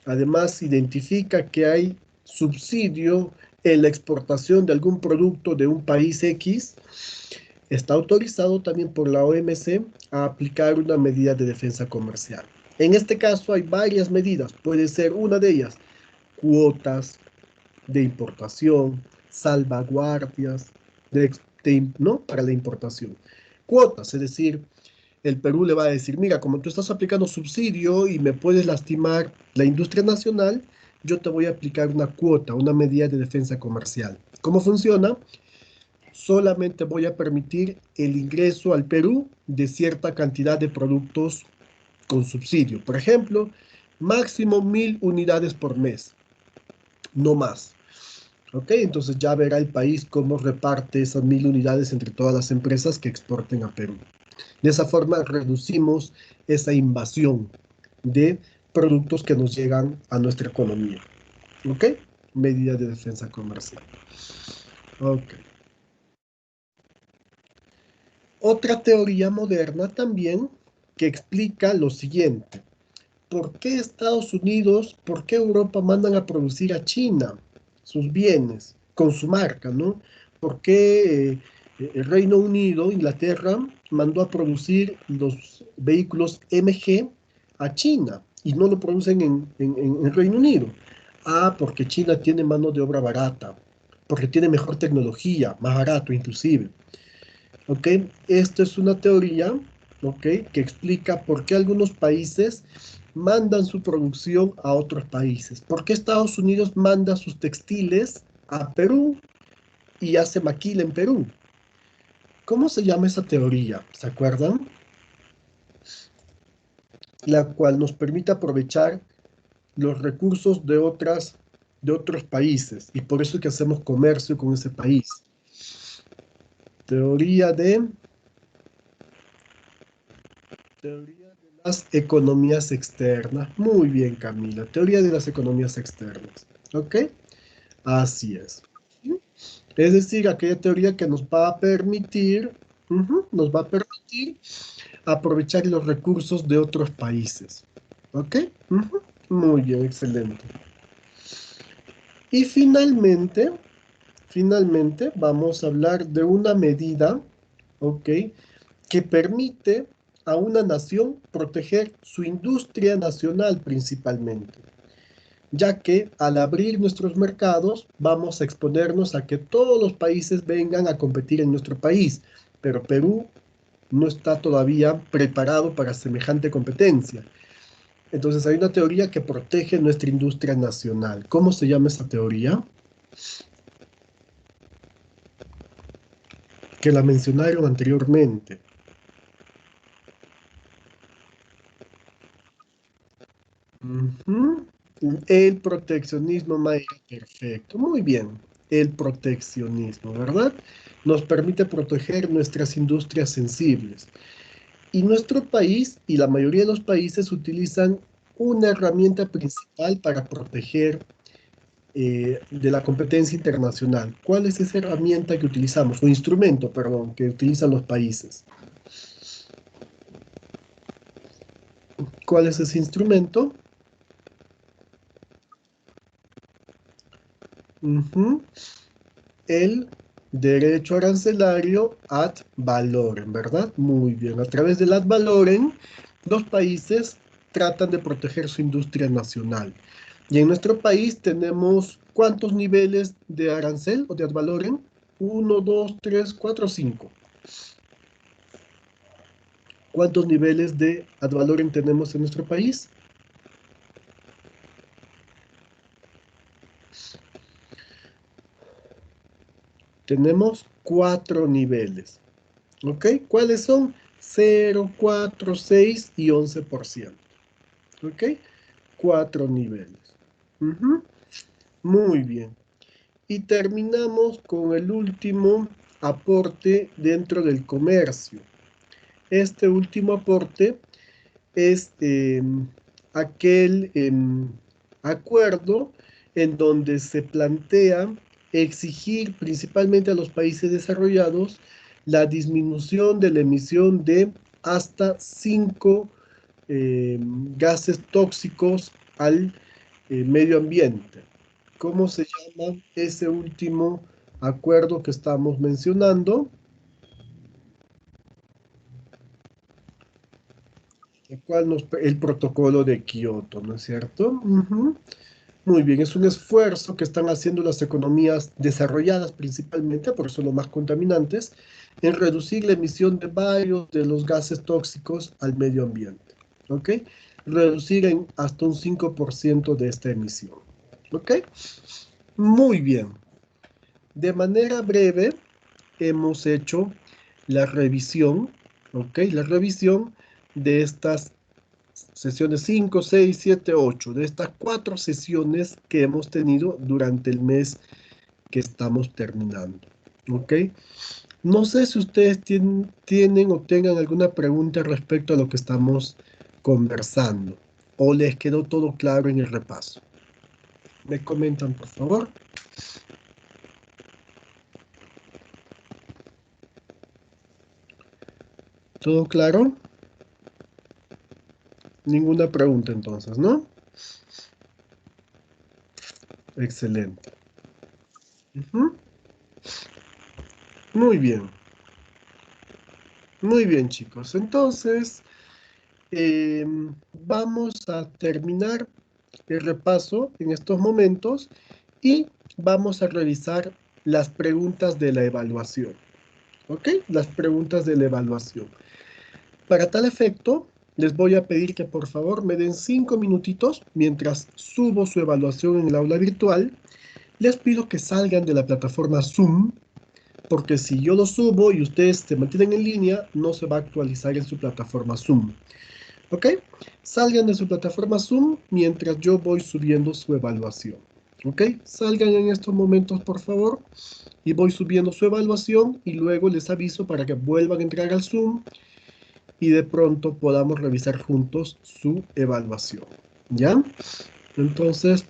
además identifica que hay subsidio en la exportación de algún producto de un país X, está autorizado también por la OMC a aplicar una medida de defensa comercial. En este caso hay varias medidas, puede ser una de ellas, cuotas de importación, salvaguardias ¿no? Para la importación. Cuotas, es decir, el Perú le va a decir, mira, como tú estás aplicando subsidio y me puedes lastimar la industria nacional, yo te voy a aplicar una cuota, una medida de defensa comercial. ¿Cómo funciona? Solamente voy a permitir el ingreso al Perú de cierta cantidad de productos con subsidio. Por ejemplo, máximo 1.000 unidades por mes, no más. ¿Ok? Entonces ya verá el país cómo reparte esas 1.000 unidades entre todas las empresas que exporten a Perú. De esa forma reducimos esa invasión de productos que nos llegan a nuestra economía. ¿Ok? Medida de defensa comercial. Ok. Otra teoría moderna también que explica lo siguiente. ¿Por qué Estados Unidos, por qué Europa mandan a producir a China sus bienes con su marca, ¿no? ¿Por qué el Reino Unido, Inglaterra, mandó a producir los vehículos MG a China y no lo producen en Reino Unido? Ah, porque China tiene mano de obra barata, porque tiene mejor tecnología, más barato inclusive. ¿Ok? Esto es una teoría, ¿ok? Que explica por qué algunos países mandan su producción a otros países. ¿Por qué Estados Unidos manda sus textiles a Perú y hace maquila en Perú? ¿Cómo se llama esa teoría? ¿Se acuerdan? la cual nos permite aprovechar los recursos de otros países, y por eso es que hacemos comercio con ese país. Teoría de las economías externas. Muy bien, Camila. Teoría de las economías externas. ¿Ok? Así es. Es decir, aquella teoría que nos va a permitir, nos va a permitir aprovechar los recursos de otros países. ¿Ok? Muy bien, excelente. Y finalmente vamos a hablar de una medida, ¿ok? Que permite a una nación proteger su industria nacional principalmente, ya que al abrir nuestros mercados vamos a exponernos a que todos los países vengan a competir en nuestro país, pero Perú no está todavía preparado para semejante competencia. Entonces hay una teoría que protege nuestra industria nacional. ¿Cómo se llama esa teoría? Que la mencionaron anteriormente. Ujú. El proteccionismo, Mayra, perfecto. Muy bien. El proteccionismo, ¿verdad? Nos permite proteger nuestras industrias sensibles. Y nuestro país y la mayoría de los países utilizan una herramienta principal para proteger de la competencia internacional. ¿Cuál es esa herramienta que utilizamos? O instrumento, perdón, que utilizan los países. ¿Cuál es ese instrumento? Ujú. El derecho arancelario ad valorem, ¿verdad? Muy bien. A través del ad valorem, los países tratan de proteger su industria nacional. Y en nuestro país tenemos ¿cuántos niveles de arancel o de ad valorem? Uno, dos, tres, cuatro, cinco. ¿Cuántos niveles de ad valorem tenemos en nuestro país? Tenemos cuatro niveles. ¿Ok? ¿Cuáles son? 0, 4, 6 y 11%. ¿Ok? Cuatro niveles. Ujú. Muy bien. Y terminamos con el último aporte dentro del comercio. Este último aporte es aquel acuerdo en donde se plantea exigir principalmente a los países desarrollados la disminución de la emisión de hasta 5 gases tóxicos al medio ambiente. ¿Cómo se llama ese último acuerdo que estamos mencionando? El protocolo de Kioto, ¿no es cierto? Muy bien, es un esfuerzo que están haciendo las economías desarrolladas principalmente, por eso los más contaminantes, en reducir la emisión de varios de los gases tóxicos al medio ambiente. ¿Ok? Reducir en hasta un 5% de esta emisión. ¿Ok? Muy bien. De manera breve, hemos hecho la revisión, ¿ok? La revisión de estas sesiones 5, 6, 7, 8, de estas 4 sesiones que hemos tenido durante el mes que estamos terminando. ¿Ok? No sé si ustedes tienen o tengan alguna pregunta respecto a lo que estamos conversando o les quedó todo claro en el repaso. Me comentan, por favor. ¿Todo claro? Ninguna pregunta entonces, ¿no? Excelente. Ujú. Muy bien. Muy bien, chicos. Entonces, eh, vamos a terminar el repaso en estos momentos y vamos a revisar las preguntas de la evaluación. ¿Ok? Las preguntas de la evaluación. Para tal efecto, les voy a pedir que por favor me den 5 minutitos mientras subo su evaluación en el aula virtual. Les pido que salgan de la plataforma Zoom, porque si yo lo subo y ustedes se mantienen en línea, no se va a actualizar en su plataforma Zoom. ¿Ok? Salgan de su plataforma Zoom mientras yo voy subiendo su evaluación. ¿Ok? Salgan en estos momentos, por favor, y voy subiendo su evaluación y luego les aviso para que vuelvan a entrar al Zoom y de pronto podamos revisar juntos su evaluación. ¿Ya? Entonces,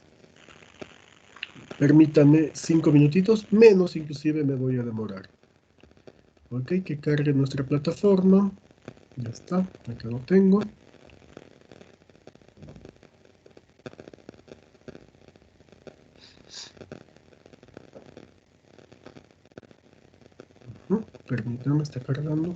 permítanme 5 minutitos, menos inclusive me voy a demorar. Ok, que cargue nuestra plataforma. Ya está, acá lo tengo. Permítanme, está cargando.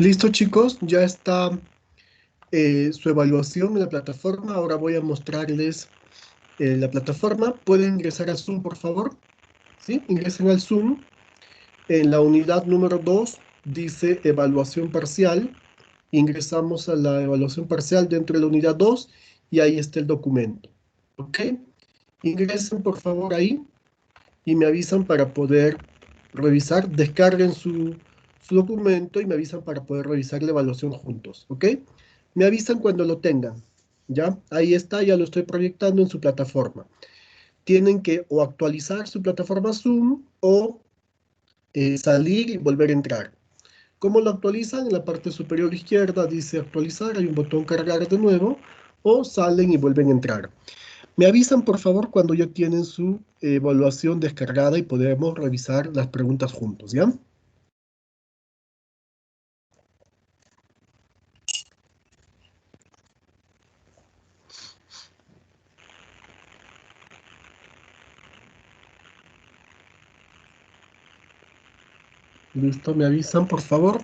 Listo, chicos, ya está su evaluación en la plataforma. Ahora voy a mostrarles la plataforma, pueden ingresar a Zoom, por favor. ¿Sí? Ingresen al Zoom. En la unidad número 2 dice evaluación parcial. Ingresamos a la evaluación parcial dentro de la unidad 2 y ahí está el documento. ¿Ok? Ingresen, por favor, ahí y me avisan para poder revisar. Descarguen su documento y me avisan para poder revisar la evaluación juntos. ¿Ok? Me avisan cuando lo tengan. ¿Ya? Ahí está, ya lo estoy proyectando en su plataforma. Tienen que o actualizar su plataforma Zoom o salir y volver a entrar. ¿Cómo lo actualizan? En la parte superior izquierda dice actualizar, hay un botón cargar de nuevo, o salen y vuelven a entrar. Me avisan por favor cuando ya tienen su evaluación descargada y podemos revisar las preguntas juntos, ¿ya? Listo, me avisan por favor.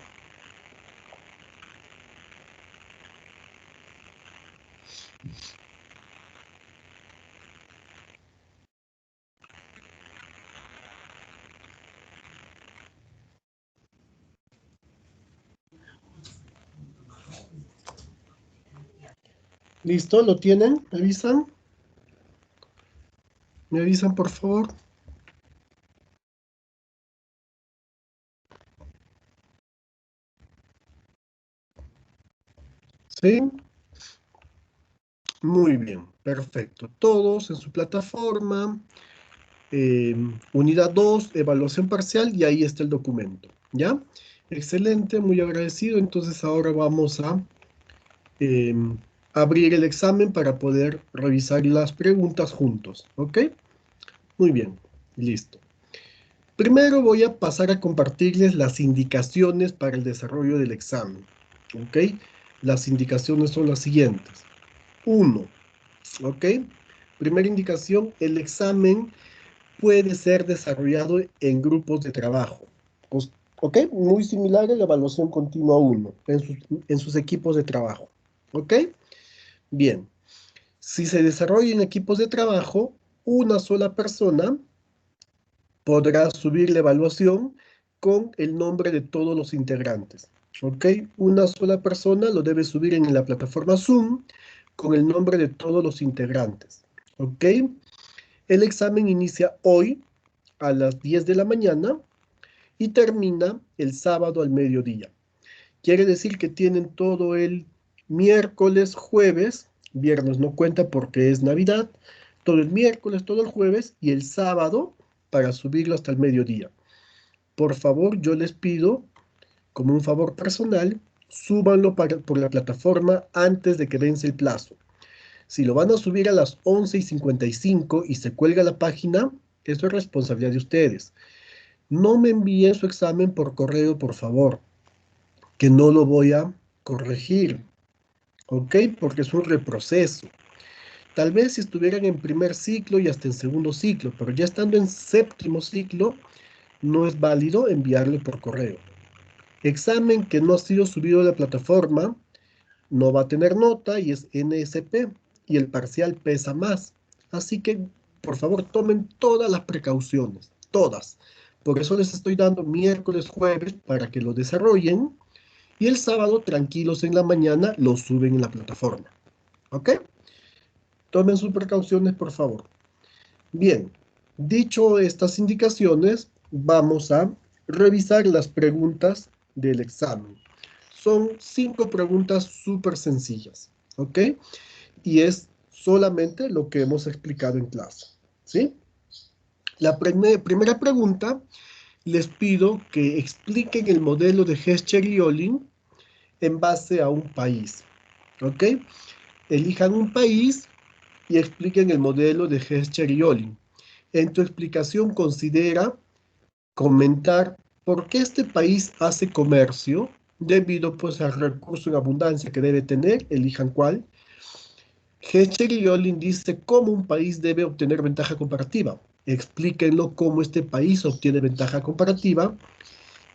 Listo, ¿lo tienen? ¿Me avisan? ¿Me avisan por favor? ¿Sí? Muy bien, perfecto. Todos en su plataforma. Unidad 2, evaluación parcial, y ahí está el documento, ¿ya? Excelente, muy agradecido. Entonces ahora vamos a eh, abrir el examen para poder revisar las preguntas juntos, ¿ok? Muy bien, listo. Primero voy a pasar a compartirles las indicaciones para el desarrollo del examen, ¿ok? Las indicaciones son las siguientes. Uno, ¿ok? Primera indicación, el examen puede ser desarrollado en grupos de trabajo. Pues, ¿ok? Muy similar a la evaluación continua 1 en sus equipos de trabajo. ¿Ok? Bien. Si se desarrolla en equipos de trabajo, una sola persona podrá subir la evaluación con el nombre de todos los integrantes. ¿Ok? Una sola persona lo debe subir en la plataforma Zoom con el nombre de todos los integrantes. ¿Ok? El examen inicia hoy a las 10 de la mañana y termina el sábado al mediodía. Quiere decir que tienen todo el miércoles, jueves, viernes no cuenta porque es Navidad, todo el miércoles, todo el jueves y el sábado para subirlo hasta el mediodía. Por favor, yo les pido, como un favor personal, súbanlo por la plataforma antes de que vence el plazo. Si lo van a subir a las 11:55 y se cuelga la página, eso es responsabilidad de ustedes. No me envíen su examen por correo, por favor, que no lo voy a corregir, ¿ok? Porque es un reproceso. Tal vez si estuvieran en primer ciclo y hasta en segundo ciclo, pero ya estando en séptimo ciclo, no es válido enviarle por correo. Examen que no ha sido subido a la plataforma, no va a tener nota y es NSP, y el parcial pesa más. Así que, por favor, tomen todas las precauciones, todas. Por eso les estoy dando miércoles, jueves, para que lo desarrollen, y el sábado, tranquilos en la mañana, lo suben en la plataforma. ¿Ok? Tomen sus precauciones, por favor. Bien, dicho estas indicaciones, vamos a revisar las preguntas del examen. Son 5 preguntas súper sencillas, ¿ok? Y es solamente lo que hemos explicado en clase, ¿sí? La primera pregunta, les pido que expliquen el modelo de Heschel y Olin en base a un país, ¿ok? Elijan un país y expliquen el modelo de Heschel y Olin. En tu explicación considera comentar por qué este país hace comercio debido pues al recurso en abundancia que debe tener, elijan cuál. Heschel y Olin dice cómo un país debe obtener ventaja comparativa. Explíquenlo cómo este país obtiene ventaja comparativa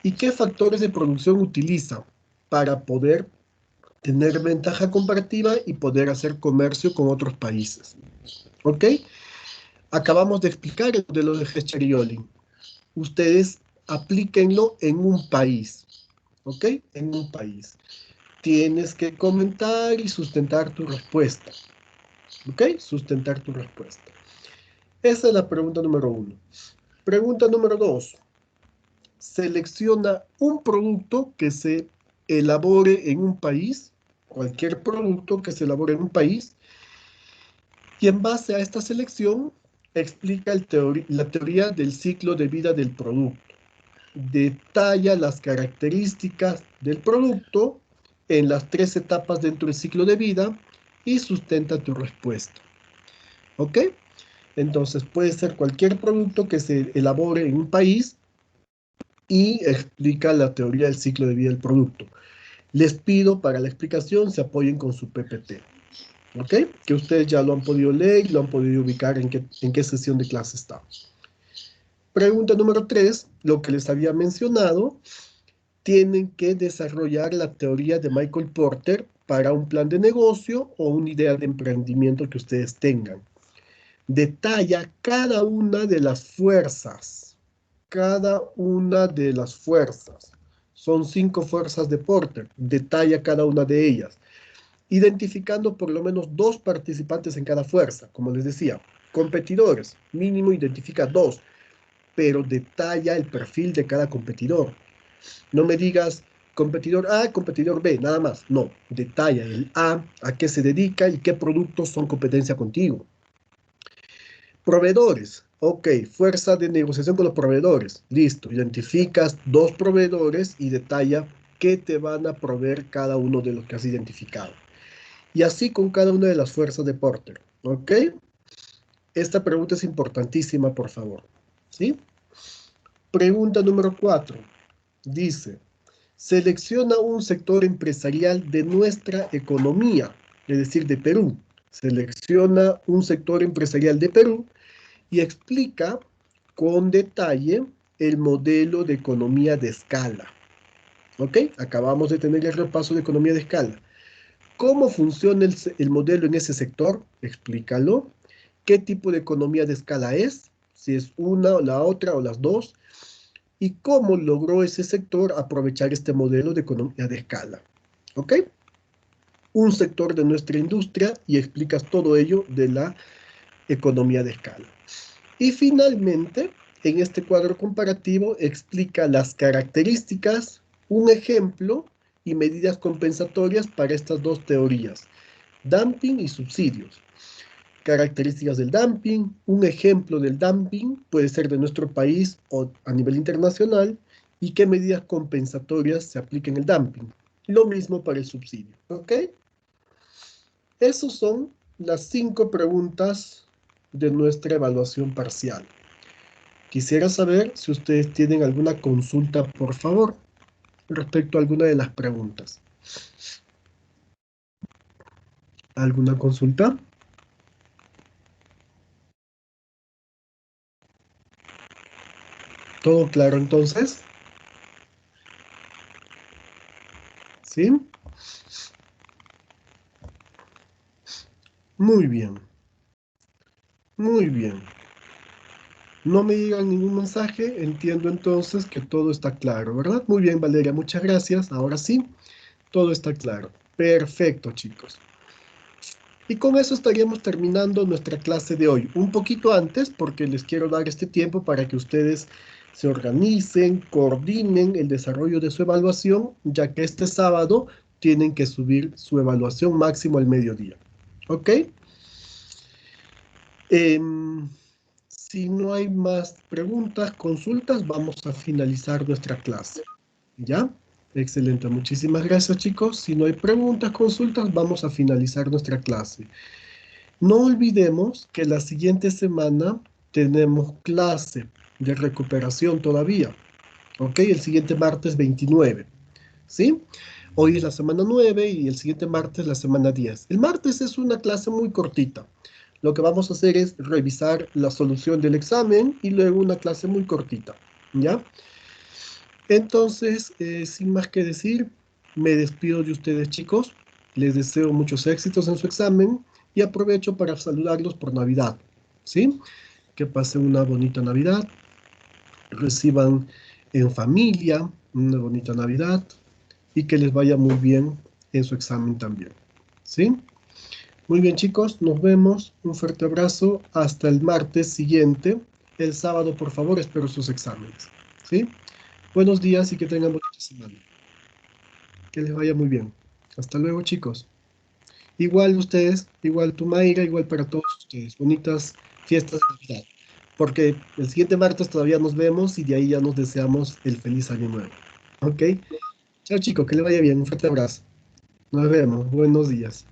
y qué factores de producción utiliza para poder tener ventaja comparativa y poder hacer comercio con otros países. ¿Ok? Acabamos de explicar el modelo de Hescherioli. Ustedes aplíquenlo en un país. ¿Ok? En un país. Tienes que comentar y sustentar tu respuesta. ¿Ok? Sustentar tu respuesta. Esa es la pregunta número 1. Pregunta número 2. Selecciona un producto que se elabore en un país, cualquier producto que se elabore en un país, y en base a esta selección explica la teoría del ciclo de vida del producto. Detalla las características del producto en las 3 etapas dentro del ciclo de vida y sustenta tu respuesta. ¿Ok? Entonces puede ser cualquier producto que se elabore en un país y explica la teoría del ciclo de vida del producto. Les pido para la explicación se apoyen con su PPT. ¿Ok? Que ustedes ya lo han podido leer y lo han podido ubicar en qué sesión de clase está. Pregunta número 3, lo que les había mencionado, tienen que desarrollar la teoría de Michael Porter para un plan de negocio o una idea de emprendimiento que ustedes tengan. Detalla cada una de las fuerzas. Cada una de las fuerzas. Son 5 fuerzas de Porter. Detalla cada una de ellas, identificando por lo menos 2 participantes en cada fuerza. Como les decía, competidores, mínimo identifica 2, pero detalla el perfil de cada competidor. No me digas competidor A, competidor B, nada más. No, detalla el a qué se dedica y qué productos son competencia contigo. Proveedores. Ok, fuerza de negociación con los proveedores. Listo, identificas 2 proveedores y detalla qué te van a proveer cada uno de los que has identificado. Y así con cada una de las fuerzas de Porter. ¿Ok? Esta pregunta es importantísima, por favor. ¿Sí? Pregunta número 4. Dice, selecciona un sector empresarial de nuestra economía, es decir, de Perú. Selecciona un sector empresarial de Perú y explica con detalle el modelo de economía de escala. ¿Ok? Acabamos de tener el repaso de economía de escala. ¿Cómo funciona el modelo en ese sector? Explícalo. ¿Qué tipo de economía de escala es? Si es una, la otra o las dos. ¿Y cómo logró ese sector aprovechar este modelo de economía de escala? ¿Ok? Un sector de nuestra industria y explicas todo ello de la economía de escala. Y finalmente, en este cuadro comparativo, explica las características, un ejemplo y medidas compensatorias para estas 2 teorías, dumping y subsidios. Características del dumping, un ejemplo del dumping puede ser de nuestro país o a nivel internacional, y qué medidas compensatorias se aplican en el dumping. Lo mismo para el subsidio, ¿ok? Esas son las 5 preguntas de nuestra evaluación parcial. Quisiera saber si ustedes tienen alguna consulta, por favor, respecto a alguna de las preguntas. ¿Alguna consulta? ¿Todo claro entonces? ¿Sí? Muy bien. Muy bien. No me digan ningún mensaje, entiendo entonces que todo está claro, ¿verdad? Muy bien, Valeria, muchas gracias. Ahora sí, todo está claro. Perfecto, chicos. Y con eso estaríamos terminando nuestra clase de hoy. Un poquito antes, porque les quiero dar este tiempo para que ustedes se organicen, coordinen el desarrollo de su evaluación, ya que este sábado tienen que subir su evaluación máximo al mediodía. ¿Ok? Si no hay más preguntas, consultas, vamos a finalizar nuestra clase. ¿Ya? Excelente, muchísimas gracias, chicos. Si no hay preguntas, consultas, vamos a finalizar nuestra clase. No olvidemos que la siguiente semana tenemos clase de recuperación todavía. ¿Ok? El siguiente martes 29. ¿Sí? Hoy es la semana 9 y el siguiente martes la semana 10. El martes es una clase muy cortita. Lo que vamos a hacer es revisar la solución del examen y luego una clase muy cortita. ¿Ya? Entonces, sin más que decir, me despido de ustedes, chicos. Les deseo muchos éxitos en su examen y aprovecho para saludarlos por Navidad, ¿sí? Que pasen una bonita Navidad, reciban en familia una bonita Navidad y que les vaya muy bien en su examen también, ¿sí? Muy bien, chicos, nos vemos. Un fuerte abrazo. Hasta el martes siguiente. El sábado, por favor, espero sus exámenes, ¿sí? Buenos días y que tengan bonita semana. Que les vaya muy bien. Hasta luego, chicos. Igual ustedes, igual tu Mayra, igual para todos ustedes. Bonitas fiestas de Navidad. Porque el siguiente martes todavía nos vemos y de ahí ya nos deseamos el feliz año nuevo. ¿Ok? Chao, chicos, que le vaya bien. Un fuerte abrazo. Nos vemos. Buenos días.